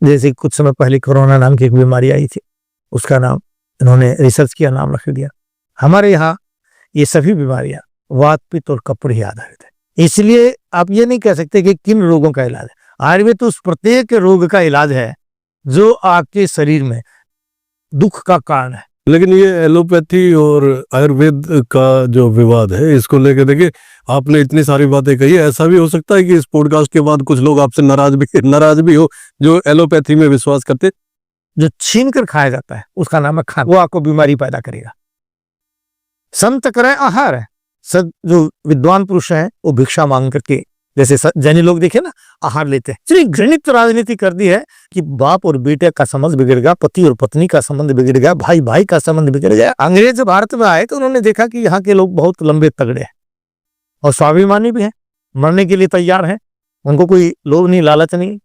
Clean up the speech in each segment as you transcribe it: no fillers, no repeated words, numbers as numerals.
जैसे कुछ समय पहले कोरोना नाम की एक बीमारी आई थी, उसका नाम इन्होंने रिसर्च किया, नाम रख दिया। हमारे यहाँ ये सभी बीमारियां वात, पित्त और कफ ही आधारित है। इसलिए आप ये नहीं कह सकते कि किन रोगों का इलाज है। आयुर्वेद तो उस प्रत्येक रोग का इलाज है जो आपके शरीर में दुख का कारण है। लेकिन ये एलोपैथी और आयुर्वेद का जो विवाद है, इसको लेकर देखिए, आपने इतनी सारी बातें कही, ऐसा भी हो सकता है कि इस पॉडकास्ट के बाद कुछ लोग आपसे नाराज भी हो, जो एलोपैथी में विश्वास करते। जो छीन कर खाया जाता है उसका नाम है खाना, वो आपको बीमारी पैदा करेगा। संत करे आहार है। सब जो विद्वान पुरुष है वो भिक्षा मांग करके, जैसे जैनी लोग देखे ना, आहार लेते हैं। इतनी घृणित राजनीति कर दी है कि बाप और बेटे का संबंध बिगड़ गया, पति और पत्नी का संबंध बिगड़ गया, भाई भाई का संबंध बिगड़ गया। अंग्रेज जब भारत में आए तो उन्होंने देखा कि यहाँ के लोग बहुत लंबे तगड़े हैं और स्वाभिमानी भी हैं, मरने के लिए तैयार हैं, उनको कोई लोभ नहीं, लालच नहीं।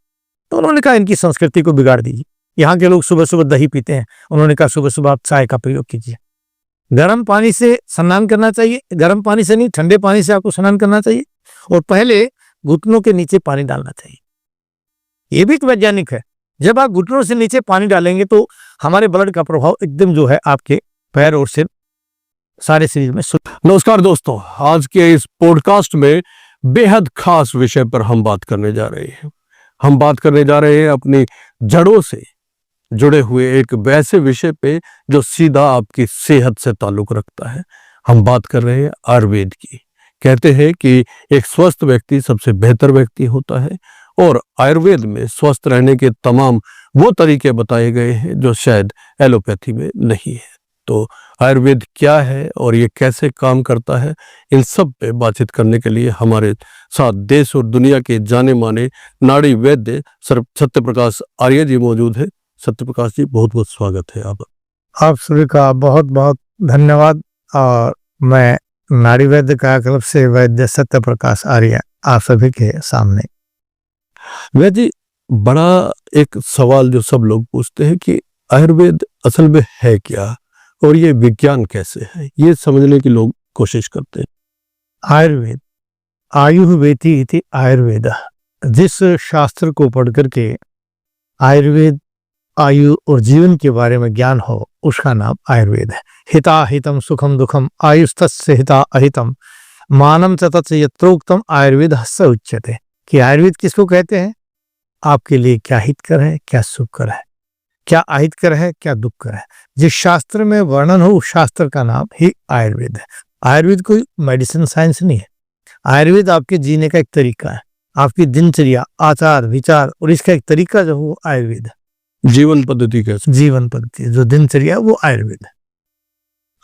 तो उन्होंने कहा इनकी संस्कृति को बिगाड़ दीजिए। यहाँ के लोग सुबह सुबह दही पीते हैं, उन्होंने कहा सुबह सुबह आप चाय का प्रयोग कीजिए। गर्म पानी से स्नान करना चाहिए, गर्म पानी से नहीं, ठंडे पानी से आपको स्नान करना चाहिए, और पहले घुटनों के नीचे पानी डालना चाहिए। ये भी एक वैज्ञानिक है। जब आप घुटनों से नीचे पानी डालेंगे तो हमारे ब्लड का प्रभाव एकदम जो है आपके पैर और सिर सारे शरीर में। नमस्कार दोस्तों, आज के इस पॉडकास्ट में बेहद खास विषय पर हम बात करने जा रहे हैं। हम बात करने जा रहे हैं अपनी जड़ों से जुड़े हुए एक वैसे विषय पे जो सीधा आपकी सेहत से ताल्लुक रखता है। हम बात कर रहे हैं आयुर्वेद की। कहते हैं कि एक स्वस्थ व्यक्ति सबसे बेहतर व्यक्ति होता है, और आयुर्वेद में स्वस्थ रहने के तमाम वो तरीके बताए गए हैं जो शायद एलोपैथी में नहीं है। तो आयुर्वेद क्या है और ये कैसे काम करता है, इन सब पे बातचीत करने के लिए हमारे साथ देश और दुनिया के जाने माने नाड़ी वैद्य सत्य प्रकाश आर्य जी मौजूद है। सत्य प्रकाश जी, बहुत बहुत स्वागत है। आप सभी का बहुत बहुत धन्यवाद। और मैं नाड़ी वैद्य काया क्लब से वैद्य सत्य प्रकाश आर्य आप सभी के सामने। वैद्य जी, बड़ा एक सवाल जो सब लोग पूछते हैं कि आयुर्वेद असल में है क्या और ये विज्ञान कैसे है, ये समझने की लोग कोशिश करते हैं। आयुर्वेद आयुर्वेदी इति आयुर्वेद, जिस शास्त्र को पढ़ करके आयुर्वेद, आयु और जीवन के बारे में ज्ञान हो, उसका नाम आयुर्वेद है। हिता हितम सुखम दुखम आयुस्तस्य हिता अहितम मानम च तत् यत्रोक्तम आयुर्वेद हस्य उच्यते। कि आयुर्वेद किसको कहते हैं? आपके लिए क्या हितकर है, क्या सुखकर है, क्या अहितकर है, क्या दुखकर है। जिस शास्त्र में वर्णन हो उस शास्त्र का नाम ही आयुर्वेद है। आयुर्वेद कोई मेडिसिन साइंस नहीं है। आयुर्वेद आपके जीने का एक तरीका है, आपकी दिनचर्या, आचार विचार और इसका एक तरीका जो हो आयुर्वेद है। जीवन पद्धति कैसे? जीवन पद्धति जो दिनचर्या वो आयुर्वेद है।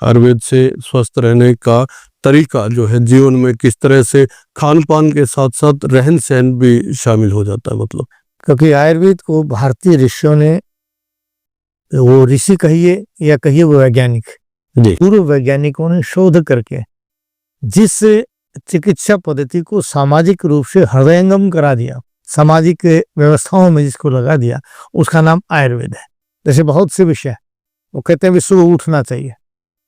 आयुर्वेद से स्वस्थ रहने का तरीका जो है, जीवन में किस तरह से खान पान के साथ साथ रहन सहन भी शामिल हो जाता है, मतलब क्योंकि आयुर्वेद को भारतीय ऋषियों ने, वो ऋषि कहिए या कहिए वो वैज्ञानिक, पूर्व वैज्ञानिकों ने शोध करके जिस चिकित्सा पद्धति को सामाजिक रूप से हृदयंगम करा दिया, सामाजिक व्यवस्थाओं में जिसको लगा दिया, उसका नाम आयुर्वेद है। जैसे बहुत से विषय वो कहते हैं सुबह उठना चाहिए,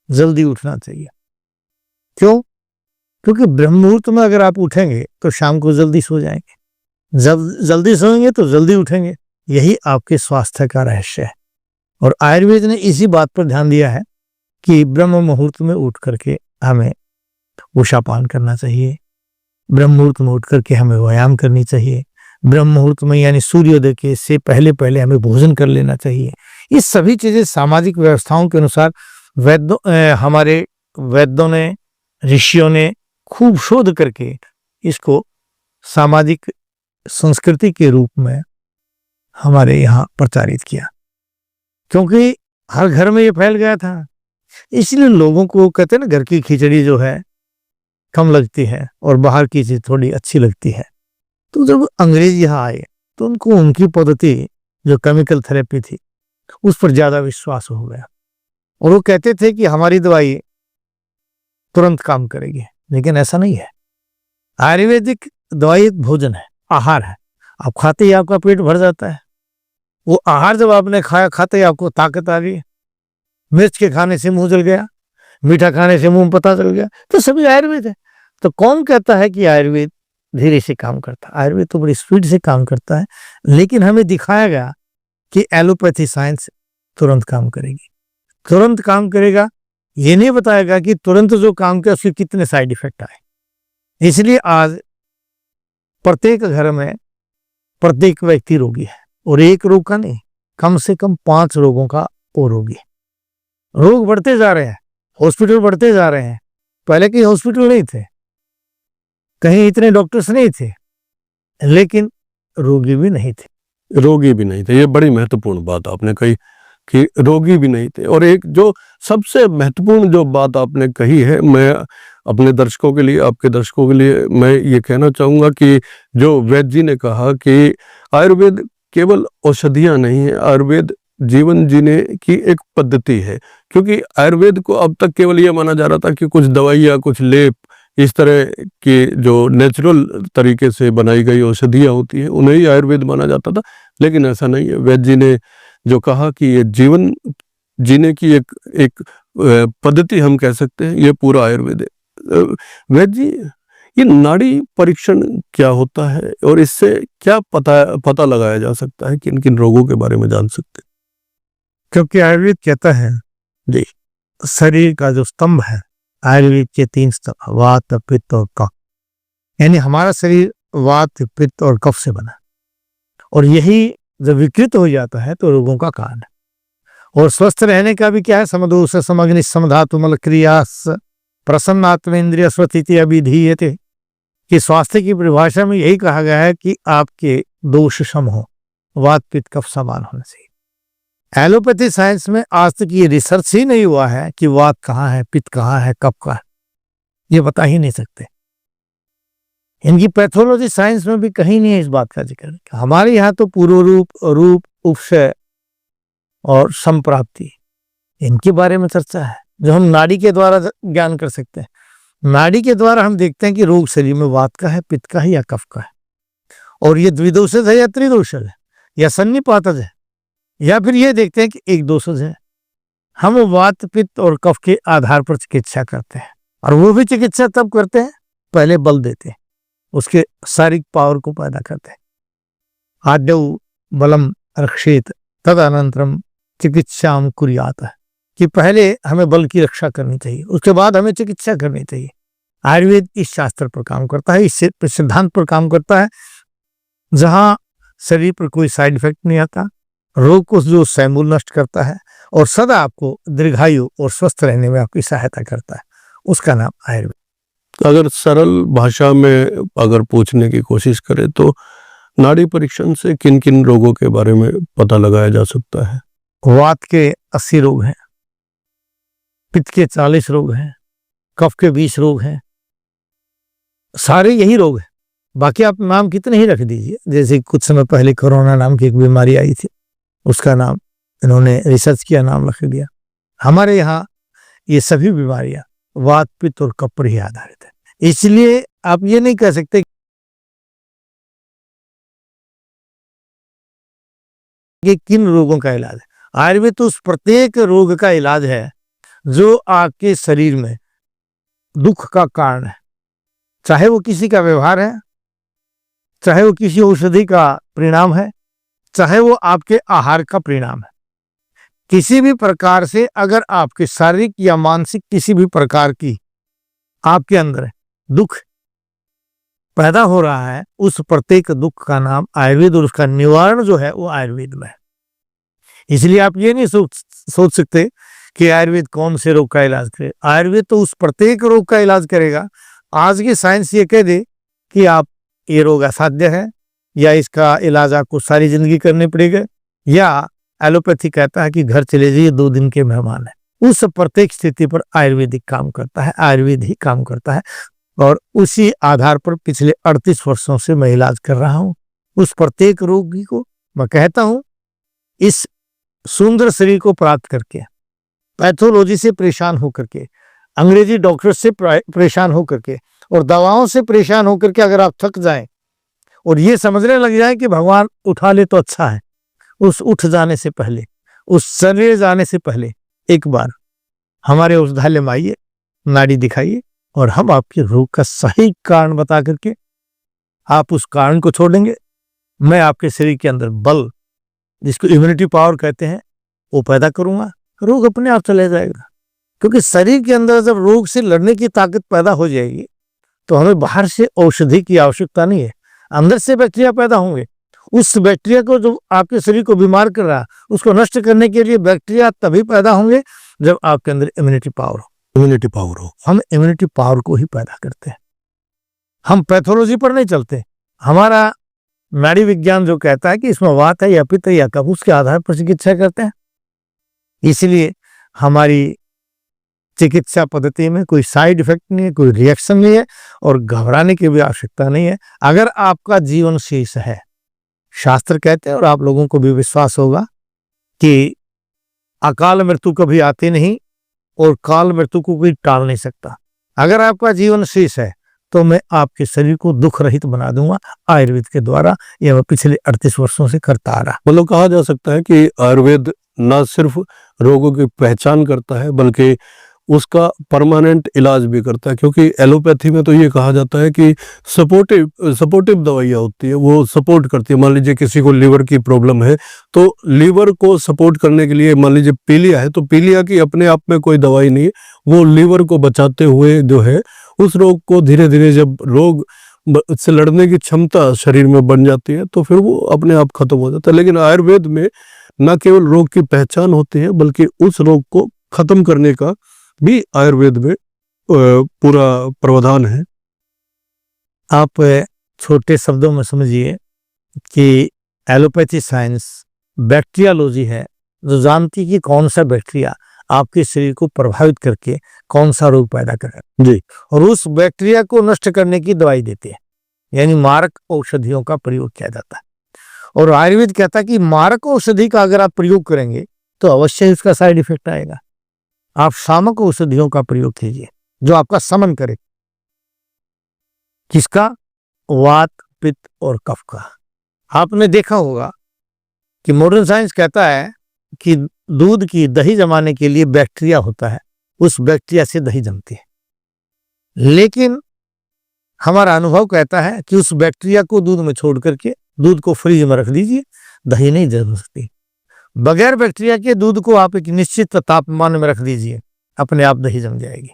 जल्दी उठना चाहिए। क्यों? क्योंकि ब्रह्म मुहूर्त में अगर आप उठेंगे तो शाम को जल्दी सो जाएंगे, जब जल्दी सोएंगे तो जल्दी उठेंगे। यही आपके स्वास्थ्य का रहस्य है। और आयुर्वेद ने इसी बात पर ध्यान दिया है कि ब्रह्म मुहूर्त में उठ करके हमें उषापान करना चाहिए, ब्रह्म मुहूर्त में उठ करके हमें व्यायाम करनी चाहिए, ब्रह्म मुहूर्त में यानी सूर्योदय के से पहले पहले हमें भोजन कर लेना चाहिए। ये सभी चीजें सामाजिक व्यवस्थाओं के अनुसार हमारे वैद्यों ने, ऋषियों ने खूब शोध करके इसको सामाजिक संस्कृति के रूप में हमारे यहाँ प्रचारित किया। क्योंकि हर घर में ये फैल गया था, इसलिए लोगों को कहते हैं ना, घर की खिचड़ी जो है कम लगती है और बाहर की चीज थोड़ी अच्छी लगती है। तो जब अंग्रेज यहाँ आए तो उनको उनकी पद्धति जो केमिकल थेरेपी थी उस पर ज्यादा विश्वास हो गया, और वो कहते थे कि हमारी दवाई तुरंत काम करेगी, लेकिन ऐसा नहीं है। आयुर्वेदिक दवाई एक भोजन है, आहार है। आप खाते ही आपका पेट भर जाता है। वो आहार जब आपने खाया, खाते ही आपको ताकत आ गई। मिर्च के खाने से मुंह जल गया, मीठा खाने से मुंह पता चल गया, तो सभी आयुर्वेद है। तो कौन कहता है कि आयुर्वेद धीरे से काम करता है? आयुर्वेद तो बड़ी स्पीड से काम करता है। लेकिन हमें दिखाया गया कि एलोपैथी साइंस तुरंत काम करेगी, तुरंत काम करेगा, ये नहीं बताएगा कि तुरंत जो काम किया उसके कितने साइड इफेक्ट आए। इसलिए आज प्रत्येक घर में प्रत्येक व्यक्ति रोगी है, और एक रोग का नहीं, कम से कम 5 रोगों का वो रोगी है। रोग बढ़ते जा रहे हैं, हॉस्पिटल बढ़ते जा रहे हैं। पहले कहीं हॉस्पिटल नहीं थे, कहीं इतने डॉक्टर्स नहीं थे, लेकिन रोगी भी नहीं थे। रोगी भी नहीं थे, ये बड़ी महत्वपूर्ण बात आपने कही कि रोगी भी नहीं थे। और एक जो सबसे महत्वपूर्ण जो बात आपने कही है, मैं अपने दर्शकों के लिए, आपके दर्शकों के लिए मैं ये कहना चाहूँगा कि जो वैद्य जी ने कहा कि आयुर्वेद केवल औषधियाँ नहीं है, आयुर्वेद जीवन जीने की एक पद्धति है। क्योंकि आयुर्वेद को अब तक केवल ये माना जा रहा था कि कुछ दवाइयाँ, कुछ लेप, इस तरह के जो नेचुरल तरीके से बनाई गई औषधियाँ होती हैं उन्हें ही आयुर्वेद माना जाता था, लेकिन ऐसा नहीं है। वैद्य जी ने जो कहा कि ये जीवन जीने की एक पद्धति हम कह सकते हैं, ये पूरा आयुर्वेद है। वैद्य जी, ये नाड़ी परीक्षण क्या होता है और इससे क्या पता लगाया जा सकता है, किन किन रोगों के बारे में जान सकते हैं? क्योंकि आयुर्वेद कहता है जी, शरीर का जो स्तंभ है, आयुर्वेद के 3 स्तंभ, वात, पित्त और कफ, यानी हमारा शरीर वात, पित्त और कफ से बना, और यही जब विकृत हो जाता है तो रोगों का कारण है। और स्वस्थ रहने का भी क्या है, समदोष समग्नि समधातु मल क्रियास प्रसन्न आत्मेन्द्रिय स्वस्थिति अभिधीयते, कि स्वास्थ्य की परिभाषा में यही कहा गया है कि आपके दोष सम हो, वात पित्त कफ समान होना चाहिए। एलोपैथी साइंस में आज तक ये रिसर्च ही नहीं हुआ है कि वात कहाँ है, पित्त कहाँ है, कफ कहाँ है, ये बता ही नहीं सकते। इनकी पैथोलॉजी साइंस में भी कहीं नहीं है इस बात का जिक्र। हमारे यहाँ तो पूर्व रूप, रूप, उपशय और संप्राप्ति, इनके बारे में चर्चा है, जो हम नाड़ी के द्वारा ज्ञान कर सकते हैं। नाड़ी के द्वारा हम देखते हैं कि रोग शरीर में वात का है, पित्त का है या कफ का है, और ये द्विदोषज है या त्रिदोषज है या सन्निपातज है, या फिर ये देखते हैं कि एक दोषज है। हम वात, पित्त और कफ के आधार पर चिकित्सा करते हैं, और वो भी चिकित्सा तब करते हैं, पहले बल देते हैं, उसके शारीरिक पावर को पैदा करते हैं। आद्यौ बलम रक्षेत तदनंतरम चिकित्साम कुर्यात, है कि पहले हमें बल की रक्षा करनी चाहिए, उसके बाद हमें चिकित्सा करनी चाहिए। आयुर्वेद इस शास्त्र पर काम करता है, इस सिद्धांत पर काम करता है, जहां शरीर पर कोई साइड इफेक्ट नहीं आता, रोग को जो समूल नष्ट करता है और सदा आपको दीर्घायु और स्वस्थ रहने में आपकी सहायता करता है, उसका नाम आयुर्वेद। अगर सरल भाषा में अगर पूछने की कोशिश करें तो नाड़ी परीक्षण से किन किन रोगों के बारे में पता लगाया जा सकता है? वात के 80 रोग हैं, पित्त के 40 रोग हैं, कफ के 20 रोग हैं, सारे यही रोग हैं। बाकी आप नाम कितने ही रख दीजिए, जैसे कुछ समय पहले कोरोना नाम की एक बीमारी आई थी, उसका नाम इन्होंने रिसर्च किया, नाम रख दिया। हमारे यहाँ ये सभी बीमारियां वात, पित्त और कफ पर ही आधारित है। इसलिए आप ये नहीं कह सकते कि किन रोगों का इलाज है। आयुर्वेद तो उस प्रत्येक रोग का इलाज है जो आपके शरीर में दुख का कारण है, चाहे वो किसी का व्यवहार है, चाहे वो किसी औषधि का परिणाम है, चाहे वो आपके आहार का परिणाम है। किसी भी प्रकार से अगर आपके शारीरिक या मानसिक किसी भी प्रकार की आपके अंदर दुख पैदा हो रहा है, उस प्रत्येक दुख का नाम आयुर्वेद, और उसका निवारण जो है वो आयुर्वेद में है। इसलिए आप ये नहीं सोच सकते कि आयुर्वेद कौन से रोग का इलाज करे। आयुर्वेद तो उस प्रत्येक रोग का इलाज करेगा। आज की साइंस ये कह दे कि आप ये रोग असाध्य है, या इसका इलाज आपको सारी जिंदगी करने पड़ेगा, या एलोपैथी कहता है कि घर चले जाइए, 2 दिन के मेहमान है, उस प्रत्येक स्थिति पर आयुर्वेदिक काम करता है, आयुर्वेद ही काम करता है। और उसी आधार पर पिछले 38 वर्षों से मैं इलाज कर रहा हूं। उस प्रत्येक रोगी को मैं कहता हूं, इस सुंदर शरीर को प्राप्त करके, पैथोलॉजी से परेशान होकर के, अंग्रेजी डॉक्टर से परेशान होकर के और दवाओं से परेशान होकर के अगर आप थक जाएं और ये समझने लग जाएं कि भगवान उठा ले तो अच्छा है, उस उठ जाने से पहले, उस शरीर जाने से पहले एक बार हमारे औषधालय में आइए, नाड़ी दिखाइए, और हम आपके रोग का सही कारण बता करके आप उस कारण को छोड़ देंगे। मैं आपके शरीर के अंदर बल जिसको इम्यूनिटी पावर कहते हैं, वो पैदा करूंगा, रोग अपने आप चले जाएगा। क्योंकि शरीर के अंदर जब रोग से लड़ने की ताकत पैदा हो जाएगी तो हमें बाहर से औषधि की आवश्यकता नहीं है, अंदर से बैक्टीरिया पैदा होंगे। उस बैक्टीरिया को जो आपके शरीर को बीमार कर रहा है उसको नष्ट करने के लिए बैक्टीरिया तभी पैदा होंगे जब आपके अंदर इम्यूनिटी पावर हो। इम्यूनिटी पावर हो। हम इम्यूनिटी पावर को ही पैदा करते हैं, हम पैथोलॉजी पर नहीं चलते। हमारा नाड़ी विज्ञान जो कहता है कि इसमें वात है या पित्त है या कफ, उसके आधार पर चिकित्सा करते हैं। इसलिए हमारी चिकित्सा पद्धति में कोई साइड इफेक्ट नहीं है, कोई रिएक्शन नहीं है और घबराने की भी आवश्यकता नहीं है। अगर आपका जीवन शेष है, शास्त्र कहते हैं और आप लोगों को भी विश्वास होगा कि अकाल मृत्यु कभी आती नहीं और काल मृत्यु को कोई टाल नहीं सकता। अगर आपका जीवन शेष है तो मैं आपके शरीर को दुख रहित बना दूंगा आयुर्वेद के द्वारा। यह मैं पिछले 38 वर्षों से करता आ रहा। मतलब कहा जा सकता है कि आयुर्वेद न सिर्फ रोगों की पहचान करता है बल्कि उसका परमानेंट इलाज भी करता है। क्योंकि एलोपैथी में तो ये कहा जाता है कि सपोर्टिव दवाइयाँ होती है, वो सपोर्ट करती है। मान लीजिए किसी को लीवर की प्रॉब्लम है तो लीवर को सपोर्ट करने के लिए, मान लीजिए पीलिया है तो पीलिया की अपने आप में कोई दवाई नहीं है, वो लीवर को बचाते हुए जो है उस रोग को धीरे धीरे जब रोग से लड़ने की क्षमता शरीर में बन जाती है तो फिर वो अपने आप खत्म हो जाता है। लेकिन आयुर्वेद में न केवल रोग की पहचान होती है बल्कि उस रोग को खत्म करने का भी आयुर्वेद में पूरा प्रावधान है। आप छोटे शब्दों में समझिए कि एलोपैथी साइंस बैक्टीरियोलॉजी है, जो जानती है कि कौन सा बैक्टीरिया आपके शरीर को प्रभावित करके कौन सा रोग पैदा करेगा जी, और उस बैक्टीरिया को नष्ट करने की दवाई देती है, यानी मारक औषधियों का प्रयोग किया जाता है। और आयुर्वेद कहता है कि मारक औषधि का अगर आप प्रयोग करेंगे तो अवश्य उसका साइड इफेक्ट आएगा। आप शामक औषधियों का प्रयोग कीजिए जो आपका समन करे, किसका? वात, पित्त और कफ का। आपने देखा होगा कि मॉडर्न साइंस कहता है कि दूध की दही जमाने के लिए बैक्टीरिया होता है, उस बैक्टीरिया से दही जमती है। लेकिन हमारा अनुभव कहता है कि उस बैक्टीरिया को दूध में छोड़ करके दूध को फ्रिज में रख दीजिए, दही नहीं जम सकती। बगैर बैक्टीरिया के दूध को आप एक निश्चित तापमान में रख दीजिए, अपने आप दही जम जाएगी।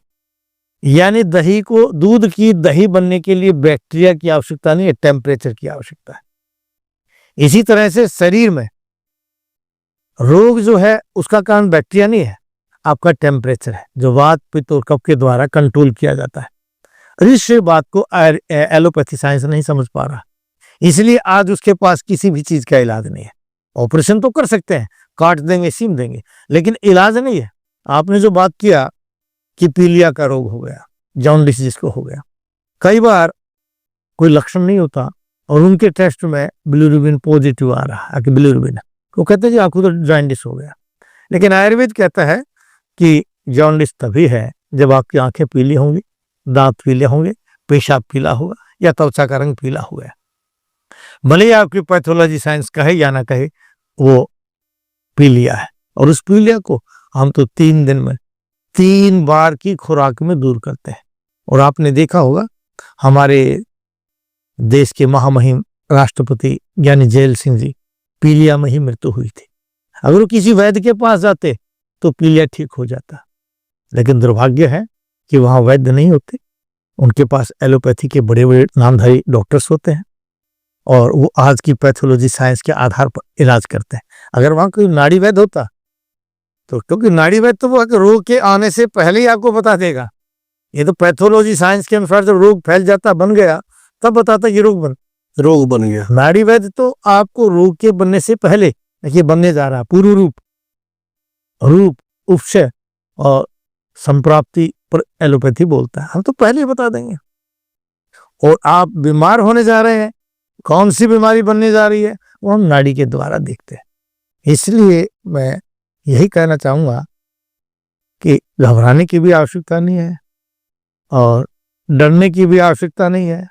यानी दही को, दूध की दही बनने के लिए बैक्टीरिया की आवश्यकता नहीं है, टेम्परेचर की आवश्यकता है। इसी तरह से शरीर में रोग जो है उसका कारण बैक्टीरिया नहीं है, आपका टेम्परेचर है, जो वात, पित्त और कफ के द्वारा कंट्रोल किया जाता है। इस बात को एलोपैथी साइंस नहीं समझ पा रहा, इसलिए आज उसके पास किसी भी चीज का इलाज नहीं है। ऑपरेशन तो कर सकते हैं, काट देंगे, सीम देंगे, लेकिन इलाज नहीं है। आपने जो बात किया कि पीलिया का रोग हो गया, जॉन्डिस जिसको हो गया, कई बार कोई लक्षण नहीं होता और उनके टेस्ट में बिलिरुबिन पॉजिटिव आ रहा है कि बिलिरुबिन, वो कहते हैं कि आपको तो जॉन्डिस हो गया। लेकिन आयुर्वेद कहता है कि जॉन्डिस तभी है जब आपकी आंखें पीली होंगी, दांत पीले होंगे, पेशाब पीला होगा या त्वचा का रंग पीला हुआ है। भले ही आपकी पैथोलॉजी साइंस कहे या ना कहे, वो पीलिया है। और उस पीलिया को हम तो 3 दिन में 3 बार की खुराक में दूर करते हैं। और आपने देखा होगा हमारे देश के महामहिम राष्ट्रपति यानी जैल सिंह जी, पीलिया में ही मृत्यु हुई थी। अगर वो किसी वैद्य के पास जाते तो पीलिया ठीक हो जाता, लेकिन दुर्भाग्य है कि वहां वैद्य नहीं होते, उनके पास एलोपैथी के बड़े बड़े नामधारी डॉक्टर्स होते हैं और वो आज की पैथोलॉजी साइंस के आधार पर इलाज करते हैं। अगर वहां कोई नाड़ी वैद्य होता तो, क्योंकि नाड़ी वैद्य तो वो रोग के आने से पहले ही आपको बता देगा। ये तो पैथोलॉजी साइंस के अनुसार जब रोग फैल जाता, बन गया, तब बताता ये रोग बन गया। नाड़ी वैद्य तो आपको रोग के बनने से पहले, ये बनने जा रहा, पूर्व रूप, उपशय और संप्राप्ति पर एलोपैथी बोलता है, हम तो पहले ही बता देंगे। और आप बीमार होने जा रहे हैं, कौन सी बीमारी बनने जा रही है, वो हम नाड़ी के द्वारा देखते हैं। इसलिए मैं यही कहना चाहूंगा कि घबराने की भी आवश्यकता नहीं है और डरने की भी आवश्यकता नहीं है।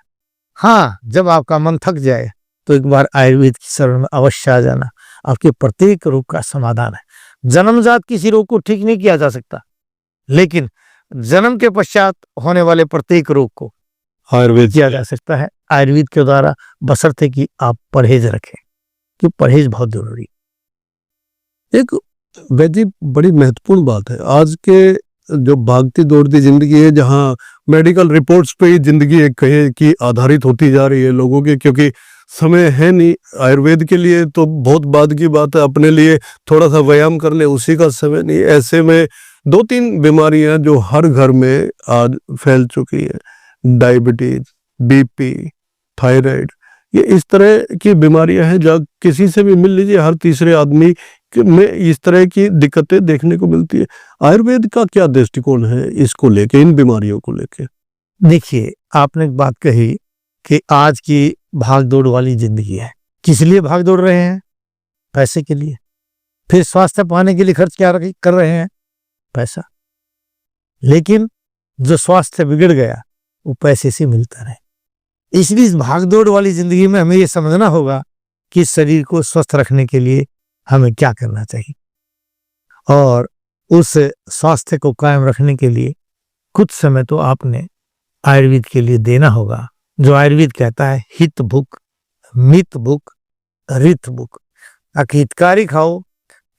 हाँ, जब आपका मन थक जाए तो एक बार आयुर्वेद की शरण में अवश्य आ जाना, आपके प्रत्येक रोग का समाधान है। जन्मजात किसी रोग को ठीक नहीं किया जा सकता, लेकिन जन्म के पश्चात होने वाले प्रत्येक रोग को आयुर्वेद किया जा सकता है, आयुर्वेद के द्वारा, बशर्ते कि आप परहेज रखें, कि परहेज बहुत जरूरी है। एक वैदिक बड़ी महत्वपूर्ण बात है। आज के जो भागती दौड़ती जिंदगी है, जहाँ मेडिकल रिपोर्ट्स पे ही जिंदगी एक कहे कि आधारित होती जा रही है लोगों की, क्योंकि समय है नहीं। आयुर्वेद के लिए तो बहुत बाद की बात है, अपने लिए थोड़ा सा व्यायाम कर ले उसी का समय नहीं। ऐसे में 2-3 बीमारियां जो हर घर में आज फैल चुकी है, डायबिटीज, बीपी, थायराइड, ये इस तरह की बीमारियां हैं जहाँ किसी से भी मिल लीजिए हर तीसरे आदमी में इस तरह की दिक्कतें देखने को मिलती है। आयुर्वेद का क्या दृष्टिकोण है इसको लेके, इन बीमारियों को लेके? देखिए, आपने एक बात कही कि आज की भाग दौड़ वाली जिंदगी है। किस लिए भाग दौड़ रहे हैं? पैसे के लिए। फिर स्वास्थ्य पाने के लिए खर्च क्या कर रहे हैं? पैसा। लेकिन जो स्वास्थ्य बिगड़ गया वो पैसे से मिलता रहे। इसलिए इस भागदौड़ वाली जिंदगी में हमें ये समझना होगा कि शरीर को स्वस्थ रखने के लिए हमें क्या करना चाहिए, और उस स्वास्थ्य को कायम रखने के लिए कुछ समय तो आपने आयुर्वेद के लिए देना होगा। जो आयुर्वेद कहता है, हित भुक, मित भुक, रित भुक। हितकारी खाओ,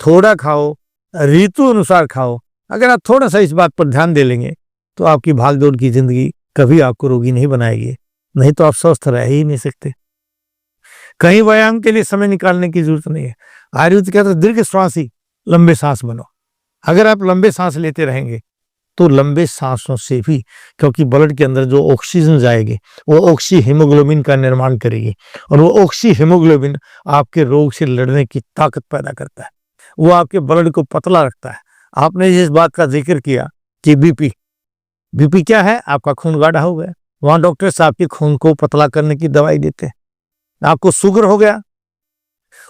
थोड़ा खाओ, ऋतु अनुसार खाओ। अगर आप थोड़ा सा इस बात पर ध्यान दे लेंगे तो आपकी भागदौड़ की जिंदगी कभी आपको रोगी नहीं बनाएगी, नहीं तो आप स्वस्थ रह ही नहीं सकते। कहीं व्यायाम के लिए समय निकालने की जरूरत नहीं है। आयुर्वेद कहता है दीर्घ श्वासी, लंबे सांस बनो। अगर आप लंबे सांस लेते रहेंगे तो लंबे सांसों से भी, क्योंकि ब्लड के अंदर जो ऑक्सीजन जाएगी वो ऑक्सी हीमोग्लोबिन का निर्माण करेगी, और वो ऑक्सी हीमोग्लोबिन आपके रोग से लड़ने की ताकत पैदा करता है। वो आपके ब्लड को पतला रखता है। आपने जिस बात का जिक्र किया कि बीपी क्या है? आपका खून गाढ़ा हो गया, वहां डॉक्टर्स आपके खून को पतला करने की दवाई देते हैं। आपको शुगर हो गया,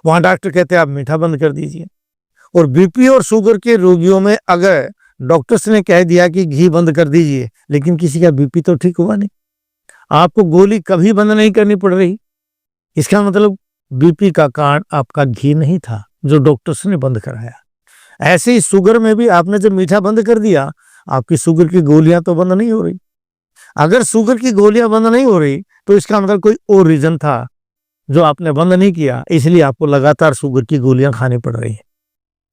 वहां डॉक्टर कहते हैं आप मीठा बंद कर दीजिए। और बीपी और शुगर के रोगियों में अगर डॉक्टर्स ने कह दिया कि घी बंद कर दीजिए, लेकिन किसी का बीपी तो ठीक हुआ नहीं, आपको गोली कभी बंद नहीं करनी पड़ रही, इसका मतलब बीपी का कारण आपका घी नहीं था जो डॉक्टर्स ने बंद कराया। ऐसे ही शुगर में भी आपने जब मीठा बंद कर दिया, आपकी शुगर की गोलियां तो बंद नहीं हो रही। अगर शुगर की गोलियां बंद नहीं हो रही तो इसका मतलब कोई और रीजन था जो आपने बंद नहीं किया, इसलिए आपको लगातार शुगर की गोलियां खानी पड़ रही है।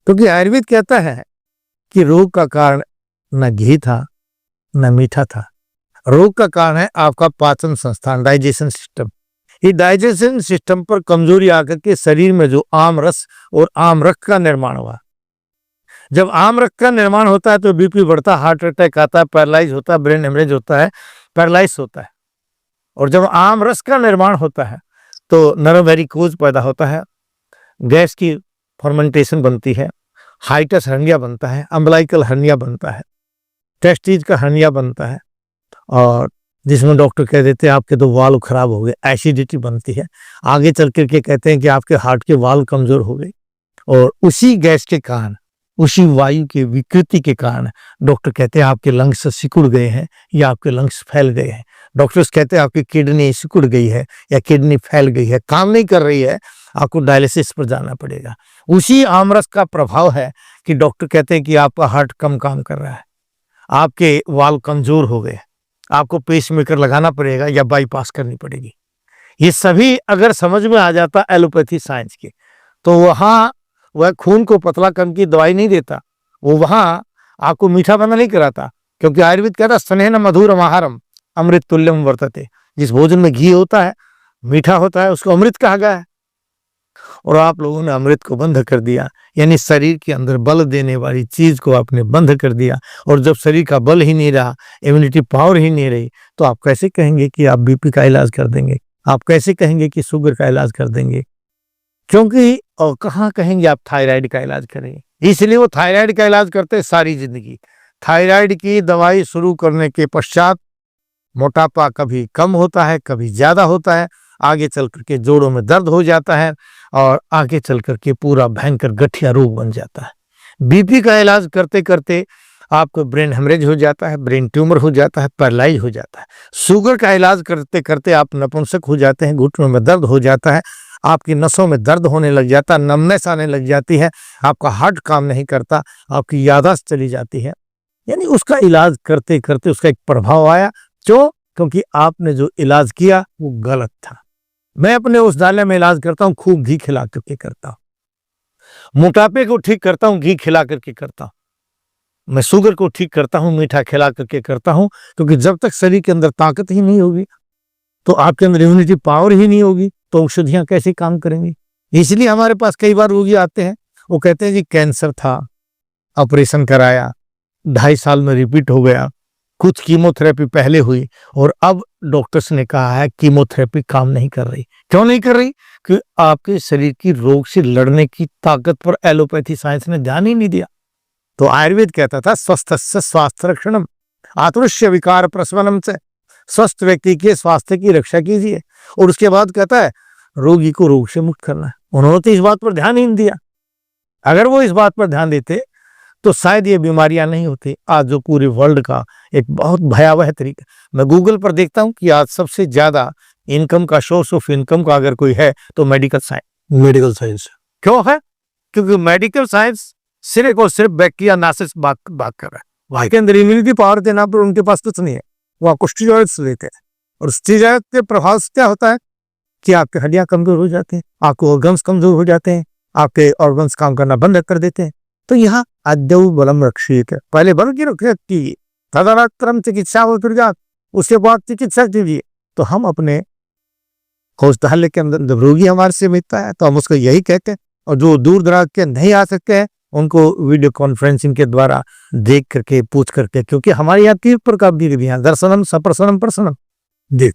क्योंकि आयुर्वेद कहता है कि रोग का कारण न घी था न मीठा था, रोग का कारण है आपका पाचन संस्थान, डाइजेशन सिस्टम। ये डाइजेशन सिस्टम पर कमजोरी आकर के शरीर में जो आम रस और आम रक्त का निर्माण हुआ। जब आम रक्त का निर्माण होता है तो बीपी बढ़ता, हार्ट अटैक आता है, पैरालाइज होता है, ब्रेन हेमरेज होता है, पैरालाइज होता है। और जब आम रस का निर्माण होता है तो नर्व वेरिकोज पैदा होता है, गैस की फर्मेंटेशन बनती है, हाइटस हर्निया बनता है, अम्बलाइकल हर्निया बनता है, टेस्टिज का हर्निया बनता है, और जिसमें डॉक्टर कह देते हैं आपके तो वाल्व खराब हो गए, एसिडिटी बनती है। आगे चल करके कहते हैं कि आपके हार्ट के वाल्व कमजोर हो गए। और उसी गैस के कारण, उसी वायु की विकृति के कारण डॉक्टर कहते हैं आपके लंग्स सिकुड़ गए हैं या आपके लंग्स फैल गए हैं। डॉक्टर्स कहते हैं आपकी किडनी सिकुड़ गई है या किडनी फैल गई है, काम नहीं कर रही है, आपको डायलिसिस पर जाना पड़ेगा। उसी आमरस का प्रभाव है कि डॉक्टर कहते हैं कि आपका हार्ट कम काम कर रहा है, आपके वाल्व कमजोर हो गए, आपको पेसमेकर लगाना पड़ेगा या बाईपास करनी पड़ेगी। ये सभी अगर समझ में आ जाता एलोपैथी साइंस के, तो वहाँ वह खून को पतला करने की दवाई नहीं देता, वो वहां आपको मीठा बंद नहीं कराता। क्योंकि आयुर्वेद कहता स्नेह न मधुरम आहारम अमृत तुल्यम वर्तते। जिस भोजन में घी होता है, मीठा होता है, उसको अमृत कहा गया है। और आप लोगों ने अमृत को बंद कर दिया, यानी शरीर के अंदर बल देने वाली चीज को आपने बंद कर दिया। और जब शरीर का बल ही नहीं रहा, इम्यूनिटी पावर ही नहीं रही, तो आप कैसे कहेंगे कि आप बीपी का इलाज कर देंगे? आप कैसे कहेंगे कि शुगर का इलाज कर देंगे? क्योंकि और कहाँ कहेंगे आप थायराइड का इलाज करेंगे? इसलिए वो थायराइड का इलाज करते हैं सारी जिंदगी। थायराइड की दवाई शुरू करने के पश्चात मोटापा कभी कम होता है, कभी ज्यादा होता है, आगे चल करके जोड़ों में दर्द हो जाता है, और आगे चल करके पूरा भयंकर गठिया रोग बन जाता है। बीपी का इलाज करते करते आपको ब्रेन हेमरेज हो जाता है, ब्रेन ट्यूमर हो जाता है, पैरालाइज हो जाता है। शुगर का इलाज करते करते आप नपुंसक हो जाते हैं, घुटनों में दर्द हो जाता है, आपकी नसों में दर्द होने लग जाता है, नमनेस आने लग जाती है, आपका हार्ट काम नहीं करता, आपकी याददाश्त चली जाती है। यानी उसका इलाज करते करते उसका एक प्रभाव आया। क्यों? क्योंकि आपने जो इलाज किया वो गलत था। मैं अपने उस दाले में इलाज करता हूँ, खूब घी खिला करके करता हूँ, मोटापे को ठीक करता हूँ घी खिला करके करता हूँ, मैं शुगर को ठीक करता हूँ मीठा खिला करके करता हूँ, क्योंकि जब तक शरीर के अंदर ताकत ही नहीं होगी, तो आपके अंदर इम्यूनिटी पावर ही नहीं होगी, तो औषधियां कैसे काम करेंगी। इसलिए हमारे पास कई बार रोगी आते हैं, वो कहते हैं जी कैंसर था, ऑपरेशन कराया, 2.5 साल में रिपीट हो गया, कुछ कीमोथेरेपी पहले हुई और अब डॉक्टर्स ने कहा है कीमोथेरेपी काम नहीं कर रही। क्यों नहीं कर रही? कि आपके शरीर की रोग से लड़ने की ताकत पर एलोपैथी साइंस ने ध्यान ही नहीं दिया। तो आयुर्वेद कहता था स्वस्थस्य स्वास्थ्य रक्षणम, आतुष्य विकार प्रशमनम से, स्वस्थ व्यक्ति के स्वास्थ्य की रक्षा कीजिए। और उसके बाद कहता है रोगी को रोग से मुक्त करना है। उन्होंने तो इस बात पर ध्यान ही नहीं दिया। अगर वो इस बात पर ध्यान देते तो शायद ये बीमारियां नहीं होती। आज जो पूरे वर्ल्ड का एक बहुत भयावह तरीका, मैं गूगल पर देखता हूं कि आज सबसे ज्यादा इनकम का सोर्स ऑफ इनकम का अगर कोई है तो मेडिकल साइंस। क्यों है? क्योंकि मेडिकल साइंस सिर्फ और सिर्फ बैक्टीरिया नासिस बात कर रहा है। वहां के अंदर इम्यूनिटी पावर देना पर उनके पास कुछ नहीं है, वहां को स्टीरॉइड्स लेते हैं। और स्टीरॉइड के प्रभाव से क्या होता है कि आपके हड्डियां कमजोर हो जाते हैं, आपके ऑर्गन्स कमजोर हो जाते हैं, आपके ऑर्गन्स काम करना बंद कर देते हैं। तो यहाँ अद्यव बलम रक्षित है, पहले बल की रक्षा कीजिए, तदनंतरम चिकित्सा हो जात, उसके बाद चिकित्सा कीजिए। तो हम अपने औषधालय के अंदर जब रोगी हमारे से मिलता है तो हम उसको यही कहते हैं, और जो दूर दराज के नहीं आ सकते हैं उनको वीडियो कॉन्फ्रेंसिंग के द्वारा देख करके पूछ करके, क्योंकि हमारे यहाँ 3 प्रकार की विधियां, दर्शनम सप्रसनम प्रसन्नम।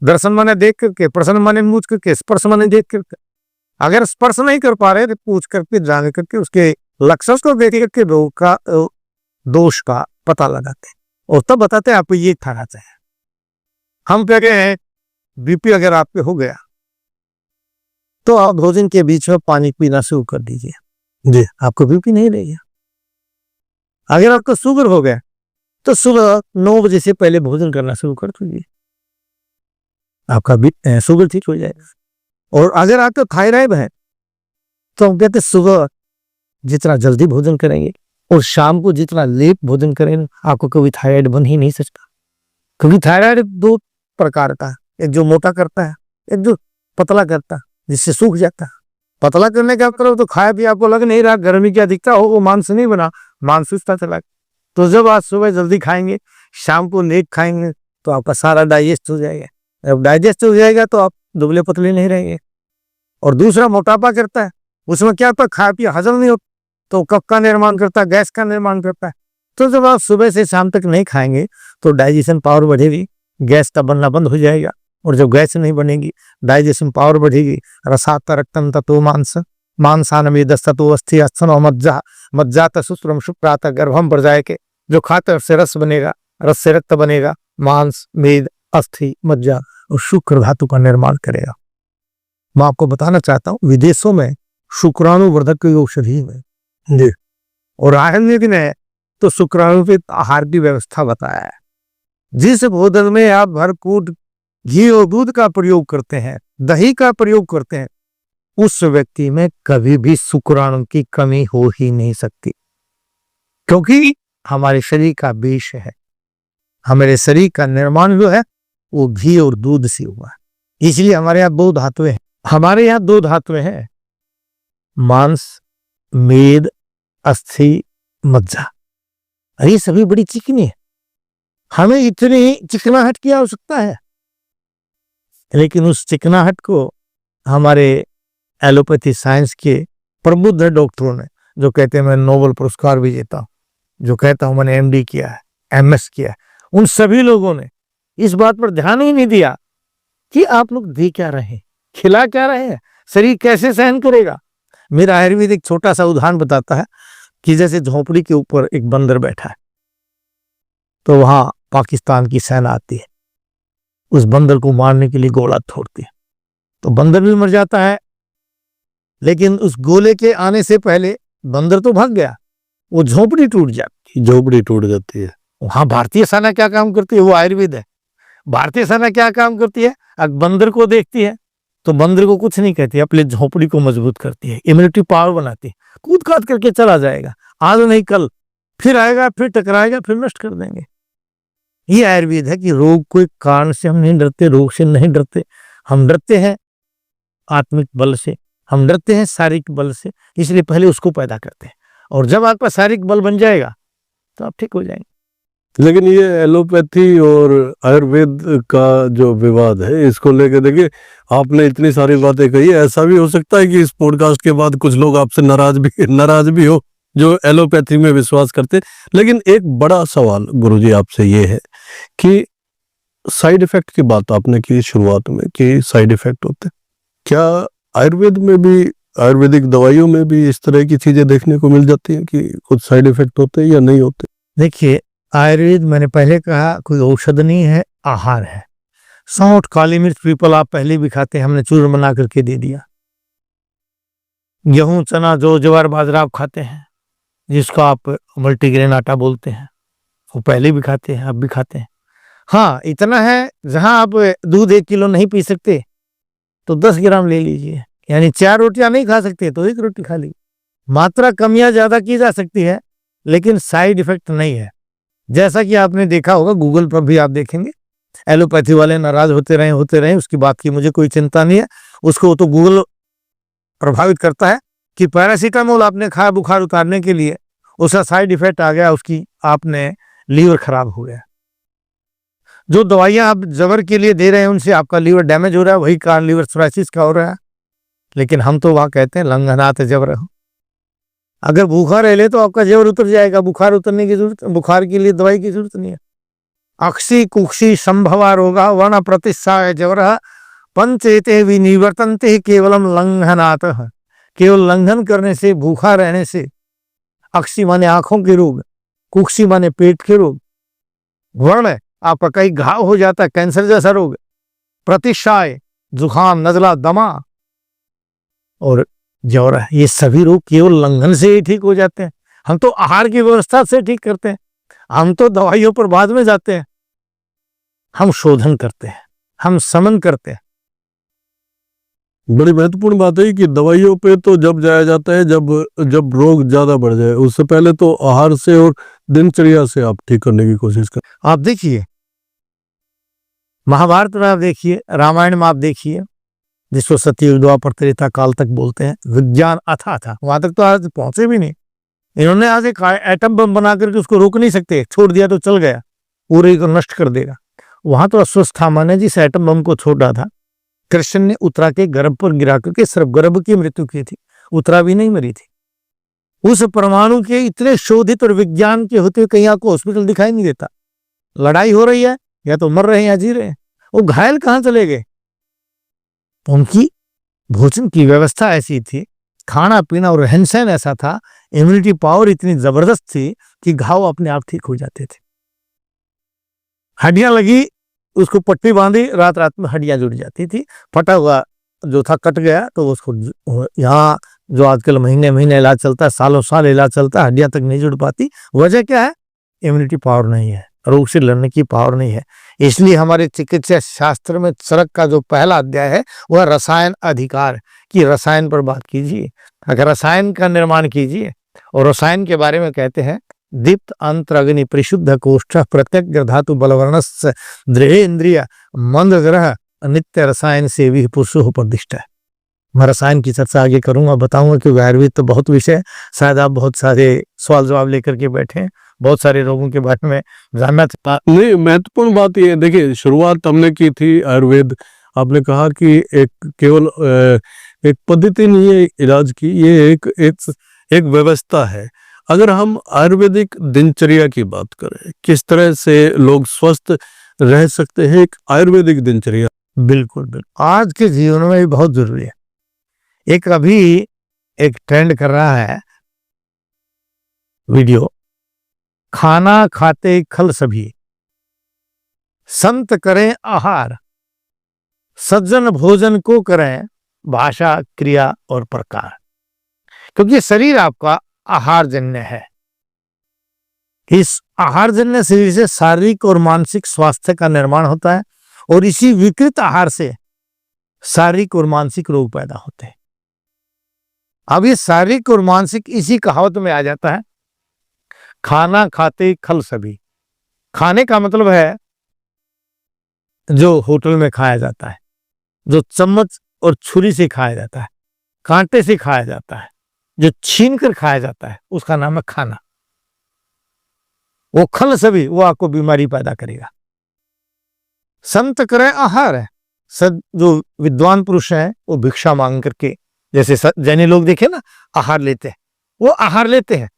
दर्शन माने देख करके, प्रसन्न माने पूछ करके, स्पर्श माने देख करके। अगर स्पर्श नहीं कर पा रहे तो पूछ करके जान करके उसके लक्षण को देख करके रोग का दोष का पता लगाते हैं और तब बताते हैं आपको ये खाना चाहिए। हम कह रहे हैं बीपी अगर आपके हो गया तो आप भोजन के बीच में पानी पीना शुरू कर दीजिए, जी आपको बीपी नहीं रहेगा। अगर आपको शुगर हो गया तो सुबह 9 बजे से पहले भोजन करना शुरू कर दीजिए, आपका शुगर ठीक हो जाएगा। और अगर आपका थायराइड है तो हम कहते सुबह जितना जल्दी भोजन करेंगे और शाम को जितना लेट भोजन करेंगे आपको कभी थायराइड बन ही नहीं सकता। क्योंकि थायराइड 2 प्रकार का है, एक जो मोटा करता है, एक जो पतला करता है जिससे सूख जाता है। पतला करने का करो तो खाया भी आपको लग नहीं रहा, गर्मी क्या दिखता हो, वो मांस नहीं बना, मांस सूखता चला। तो जब आज सुबह जल्दी खाएंगे, शाम को लेट खाएंगे तो आपका सारा डाइजेस्ट हो जाएगा। जब डाइजेस्ट हो जाएगा तो आप दुबले पतले नहीं रहेंगे। और दूसरा मोटापा करता है, उसमें क्या होता है, खाया पिया हजम नहीं होता तो कफ का निर्माण करता है, गैस का निर्माण करता है। तो जब आप सुबह से शाम तक नहीं खाएंगे तो डाइजेशन पावर बढ़ेगी, गैस का बनना बंद हो जाएगा। और जब गैस नहीं बनेगी, डाइजेशन पावर बढ़ेगी। रसात रक्तम ततो मांस मांसानमेदस्ततो अस्थि अस्थनो मज्जा मज्जात सूत्रम शुक्रात गर्भम प्रजाए के, जो खाते से रस बनेगा, रस से रक्त बनेगा, मांस मेद अस्थि मज्जा और शुक्र धातु का निर्माण करेगा। मैं आपको बताना चाहता हूँ विदेशों में शुक्राणुवर्धक की औषधि में जी, और आयुर्वेद ने तो शुक्राणु आहार की व्यवस्था बताया है। जिस भोजन में आप भरपूर घी और दूध का प्रयोग करते हैं, दही का प्रयोग करते हैं, उस व्यक्ति में कभी भी शुक्राणु की कमी हो ही नहीं सकती, क्योंकि हमारे शरीर का विष है। हमारे शरीर का निर्माण जो है वो घी और दूध से हुआ है। इसलिए हमारे यहाँ 2 धातुएं हैं, हमारे यहाँ 2 धातुएं हैं, मांस मेद अस्थि मज्जा। ये सभी बड़ी चिकनी है, हमें इतनी चिकनाहट की आवश्यकता है, लेकिन उस चिकनाहट को हमारे एलोपैथी साइंस के प्रबुद्ध डॉक्टरों ने, जो कहते हैं मैं नोबेल पुरस्कार विजेता हूं, जो कहता हूं मैंने MD किया है, MS किया है, उन सभी लोगों ने इस बात पर ध्यान ही नहीं दिया कि आप लोग दे क्या रहे हैं, खिला क्या रहे हैं, शरीर कैसे सहन करेगा। मेरा आयुर्वेद एक छोटा सा उदाहरण बताता है कि जैसे झोपड़ी के ऊपर एक बंदर बैठा है, तो वहां पाकिस्तान की सेना आती है, उस बंदर को मारने के लिए गोला छोड़ती है, तो बंदर भी मर जाता है। लेकिन उस गोले के आने से पहले बंदर तो भाग गया, वो झोपड़ी टूट जाती है। वहां भारतीय सेना क्या काम करती है, वो आयुर्वेद है। भारतीय सेना क्या काम करती है, अगर बंदर को देखती है तो बंदर को कुछ नहीं कहती, अपनी झोपड़ी को मजबूत करती है, इम्यूनिटी पावर बनाती है, कूद काट करके चला जाएगा, आज नहीं कल फिर आएगा, फिर टकराएगा, फिर नष्ट कर देंगे। ये आयुर्वेद है कि रोग कोई कारण से हम नहीं डरते, रोग से नहीं डरते, हम डरते हैं आत्मिक बल से, हम डरते हैं शारीरिक बल से, इसलिए पहले उसको पैदा करते हैं, और जब आपका शारीरिक बल बन जाएगा तो आप ठीक हो जाएंगे। लेकिन ये एलोपैथी और आयुर्वेद का जो विवाद है, इसको लेकर देखिए, आपने इतनी सारी बातें कही, ऐसा भी हो सकता है कि इस पॉडकास्ट के बाद कुछ लोग आपसे नाराज भी हो जो एलोपैथी में विश्वास करते। लेकिन एक बड़ा सवाल गुरुजी आपसे ये है कि साइड इफेक्ट की बात आपने की शुरुआत में कि साइड इफेक्ट होते हैं, क्या आयुर्वेद में भी, आयुर्वेदिक दवाइयों में भी इस तरह की चीजें देखने को मिल जाती हैं कि कुछ साइड इफेक्ट होते हैं या नहीं होते? देखिए, आयुर्वेद मैंने पहले कहा कोई औषध नहीं है, आहार है। सौंठ, काली मिर्च, पीपल आप पहले भी खाते हैं, हमने चूर्ण बना करके दे दिया। गेहूं, चना, जौ, ज्वार, बाजरा आप खाते हैं, जिसको आप मल्टीग्रेन आटा बोलते हैं, वो पहले भी खाते हैं, अब भी खाते हैं। हाँ, इतना है, जहां आप दूध 1 किलो नहीं पी सकते तो 10 ग्राम ले लीजिए, यानी 4 रोटियां नहीं खा सकते तो 1 रोटी खा लीजिए। मात्रा कमियां ज्यादा की जा सकती है, लेकिन साइड इफेक्ट नहीं है। जैसा कि आपने देखा होगा, गूगल पर भी आप देखेंगे, एलोपैथी वाले नाराज होते रहे, उसकी बात की मुझे कोई चिंता नहीं है। उसको तो गूगल प्रभावित करता है कि पैरासीटामोल आपने खाया बुखार उतारने के लिए, उसका साइड इफेक्ट आ गया, उसकी आपने लीवर खराब हो गया। जो दवाइयां आप जबर के लिए दे रहे हैं, उनसे आपका लीवर डैमेज हो रहा है, वही कारण लीवर सोराइसिस का हो रहा है। लेकिन हम तो वहां कहते हैं लंघनात जबर हो। अगर भूखा रह ले तो आपका जेवर उतर जाएगा, बुखार उतरने की जरूरत, बुखार के लिए दवाई की जरूरत नहीं है। अक्षी कुक्षी संभवा रोगा वर्ण प्रतिष्ठा जवर पंचेते विनिवर्तन्ते केवलम लंघनात। केवल लंघन करने से, भूखा रहने से, अक्षी माने आंखों के रोग, कुक्षी माने पेट के रोग, वर्ण आपका कहीं घाव हो जाता है, कैंसर जैसा रोग, प्रतिष्ठाएं जुखाम, नजला, दमा और जौरा, ये सभी रोग केवल लंघन से ही ठीक हो जाते हैं। हम तो आहार की व्यवस्था से ठीक करते हैं, हम तो दवाइयों पर बाद में जाते हैं। हम शोधन करते हैं, हम समन करते हैं। बड़ी महत्वपूर्ण बात है कि दवाइयों पे तो जब जाया जाता है जब रोग ज्यादा बढ़ जाए, उससे पहले तो आहार से और दिनचर्या से आप ठीक करने की कोशिश करें। आप देखिए, महाभारत में आप देखिए, रामायण में आप देखिए, जिसको सतयुग द्वापर त्रेता काल तक बोलते हैं, विज्ञान अथाह था, वहां तक तो आज पहुंचे भी नहीं। इन्होंने आज एक एटम बम बना करके उसको रोक नहीं सकते, छोड़ दिया तो चल गया, पूरे को नष्ट कर देगा। वहां तो अश्वत्थामा ने जिस एटम बम को छोड़ा था, कृष्ण ने उत्तरा के गर्भ पर गिरा करके सिर्फ गर्भ की मृत्यु की थी, उत्तरा भी नहीं मरी थी। उस परमाणु के इतने शोधित और विज्ञान के होते हुए कहीं आपको हॉस्पिटल दिखाई नहीं देता। लड़ाई हो रही है, या तो मर रहे हैं या जी रहे हैं, वो घायल कहां चले गए? उनकी भोजन की व्यवस्था ऐसी थी, खाना पीना और रहन सहन ऐसा था, इम्यूनिटी पावर इतनी जबरदस्त थी कि घाव अपने आप ठीक हो जाते थे। हड्डियां लगी, उसको पट्टी बांधी, रात रात में हड्डियां जुड़ जाती थी। फटा हुआ जो था कट गया तो उसको यहाँ जो आजकल महीने महीने इलाज चलता है, सालों साल इलाज चलता है, हड्डियां तक नहीं जुड़ पाती। वजह क्या है? इम्यूनिटी पावर नहीं है, रोग से लड़ने की पावर नहीं है। इसलिए हमारे चिकित्सा शास्त्र में चरक का जो पहला अध्याय है वह रसायन अधिकार की, रसायन पर बात कीजिए, अगर रसायन का निर्माण कीजिए। और रसायन के बारे में कहते हैं, दीप्त अंतर अग्नि परिशुद्ध कोष्ठ प्रत्यग्र धातु बलवर्णस्य दृढ़ इंद्रिय मंद ग्रह नित्य रसायन से भी पुरुषो प्रतिष्ठा है। मैं रसायन की चर्चा आगे करूंगा, बताऊंगा, क्योंकि आयुर्वेद तो बहुत विषय, शायद आप बहुत सारे सवाल जवाब लेकर के बैठे हैं, बहुत सारे रोगों के बारे में जानना था। नहीं, महत्वपूर्ण बात ये देखिए, शुरुआत हमने की थी आयुर्वेद, आपने कहा कि एक केवल एक पद्धति नहीं है इलाज की, ये एक व्यवस्था है। अगर हम आयुर्वेदिक दिनचर्या की बात करें, किस तरह से लोग स्वस्थ रह सकते हैं, एक आयुर्वेदिक दिनचर्या। बिल्कुल बिल्कुल, आज के जीवन में भी बहुत जरूरी है। एक अभी एक ट्रेंड कर रहा है वीडियो, खाना खाते खल सभी, संत करें आहार, सज्जन भोजन को करें भाषा क्रिया और प्रकार। क्योंकि शरीर आपका आहार जन्य है, इस आहार जन्य शरीर से शारीरिक और मानसिक स्वास्थ्य का निर्माण होता है, और इसी विकृत आहार से शारीरिक और मानसिक रोग पैदा होते हैं। अब ये शारीरिक और मानसिक इसी कहावत में आ जाता है, खाना खाते खल सभी। खाने का मतलब है जो होटल में खाया जाता है, जो चम्मच और छुरी से खाया जाता है, कांटे से खाया जाता है, जो छीन कर खाया जाता है, उसका नाम है खाना। वो खल सभी वो आपको बीमारी पैदा करेगा। संत करे आहार है, सद जो विद्वान पुरुष है वो भिक्षा मांग करके, जैसे जैनी लोग देखे ना आहार लेते हैं, वो आहार लेते हैं।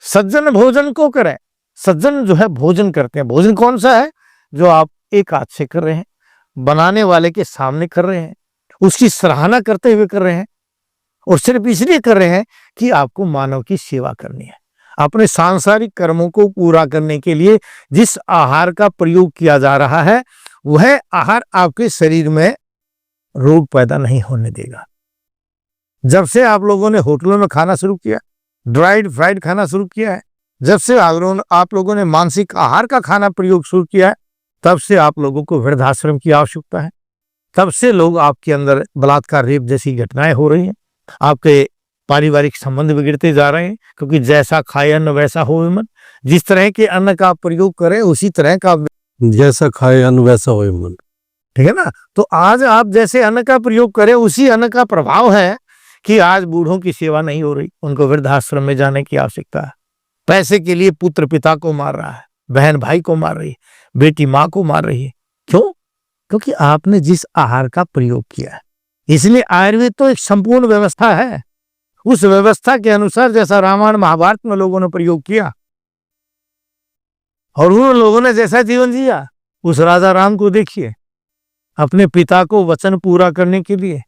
सज्जन भोजन को करे, सज्जन जो है भोजन करते हैं। भोजन कौन सा है? जो आप एक हाथ से कर रहे हैं, बनाने वाले के सामने कर रहे हैं, उसकी सराहना करते हुए कर रहे हैं, और सिर्फ इसलिए कर रहे हैं कि आपको मानव की सेवा करनी है। अपने सांसारिक कर्मों को पूरा करने के लिए जिस आहार का प्रयोग किया जा रहा है, वह आहार आपके शरीर में रोग पैदा नहीं होने देगा। जब से आप लोगों ने होटलों में खाना शुरू किया, ड्राइड फ्राइड खाना शुरू किया है, जब से आप लोगों ने मानसिक आहार का खाना प्रयोग शुरू किया है, तब से आप लोगों को वृद्धाश्रम की आवश्यकता है। तब से लोग आपके अंदर बलात्कार, रेप जैसी घटनाएं हो रही हैं। आपके पारिवारिक संबंध बिगड़ते जा रहे हैं, क्योंकि जैसा खाए अन्न वैसा होए मन। जिस तरह के अन्न का आप प्रयोग करें उसी तरह का, जैसा खाए अन्न वैसा होए मन। ठीक है ना। तो आज आप जैसे अन्न का प्रयोग करें उसी अन्न का प्रभाव है कि आज बूढ़ों की सेवा नहीं हो रही, उनको वृद्धाश्रम में जाने की आवश्यकता है। पैसे के लिए पुत्र पिता को मार रहा है, बहन भाई को मार रही है, बेटी माँ को मार रही है। क्यों? क्योंकि आपने जिस आहार का प्रयोग किया है। इसलिए आयुर्वेद तो एक संपूर्ण व्यवस्था है। उस व्यवस्था के अनुसार जैसा रामायण महाभारत में लोगों ने प्रयोग किया और उन लोगों ने जैसा जीवन जिया, उस राजा राम को देखिए, अपने पिता को वचन पूरा करने के लिए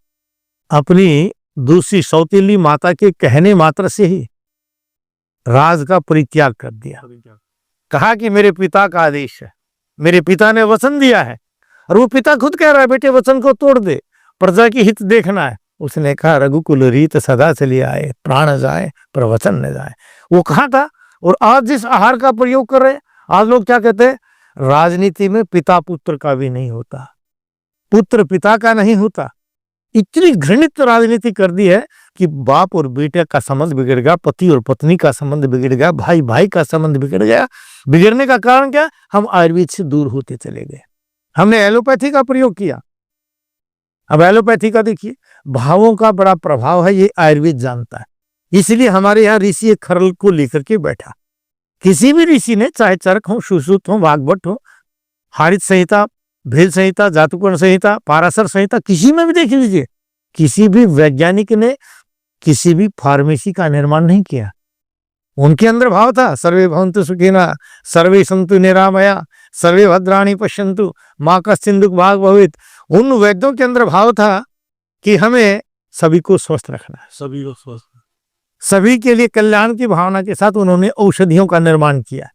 अपनी दूसरी सौतेली माता के कहने मात्र से ही राज का परित्याग कर दिया। कहा कि मेरे पिता का आदेश है, मेरे पिता ने वचन दिया है, और वो पिता खुद कह रहा है बेटे वचन को तोड़ दे, प्रजा की हित देखना है। उसने कहा रघुकुल रीत सदा चली आए, प्राण जाए पर वचन न जाए। वो कहा था। और आज जिस आहार का प्रयोग कर रहे हैं, आज लोग क्या कहते हैं, राजनीति में पिता पुत्र का भी नहीं होता, पुत्र पिता का नहीं होता। इतनी घृणित राजनीति कर दी है कि बाप और बेटे का संबंध बिगड़ गया, पति और पत्नी का संबंध बिगड़ गया, भाई भाई का संबंध बिगड़ गया। बिगड़ने का कारण क्या? हम आयुर्वेद से दूर होते चले गए, हमने एलोपैथी का प्रयोग किया। अब एलोपैथी का देखिए, भावों का बड़ा प्रभाव है, ये आयुर्वेद जानता है। इसलिए हमारे यहाँ ऋषि एक खरल को लेकर के बैठा। किसी भी ऋषि ने, चाहे चरक हो, सुश्रुत हो, वाग्भट हो, हारित संहिता, भेद संहिता, जातुकर्ण संहिता, पाराशर संहिता, किसी में भी देख लीजिए, किसी भी वैज्ञानिक ने किसी भी फार्मेसी का निर्माण नहीं किया। उनके अंदर भाव था सर्वे भवन्तु सुखिनः, सर्वे सन्तु निरामया, सर्वे भद्राणि पश्यन्तु, माँ कश्चित् दुःख भाग् भवेत्। उन वैद्यों के अंदर भाव था कि हमें सभी को स्वस्थ रखना है, सभी को स्वस्थ, सभी के लिए कल्याण की भावना के साथ उन्होंने औषधियों का निर्माण किया।